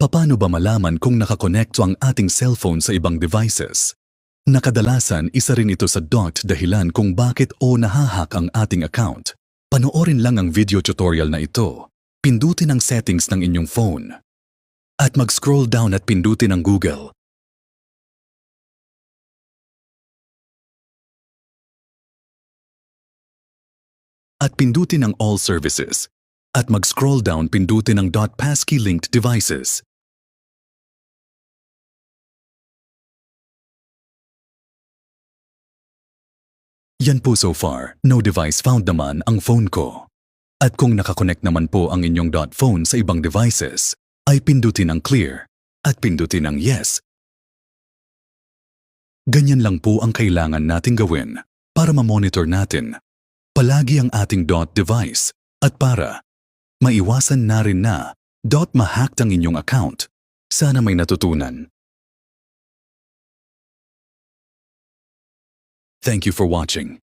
Paano ba malaman kung nakakonekto ang ating cellphone sa ibang devices? Nakadalasan, isa rin ito sa dahilan kung bakit nahahack ang ating account. Panoorin lang ang video tutorial na ito. Pindutin ang settings ng inyong phone. At mag-scroll down at pindutin ang Google. At pindutin ang All Services. At mag-scroll down, pindutin ang .passkey linked devices. Yan po so far, no device found naman ang phone ko. At kung nakakonect naman po ang inyong .phone sa ibang devices, ay pindutin ang Clear at pindutin ang Yes. Ganyan lang po ang kailangan nating gawin para ma-monitor natin palagi ang ating device at para maiwasan na rin na ma-hack ang inyong account. Sana may natutunan. Thank you for watching.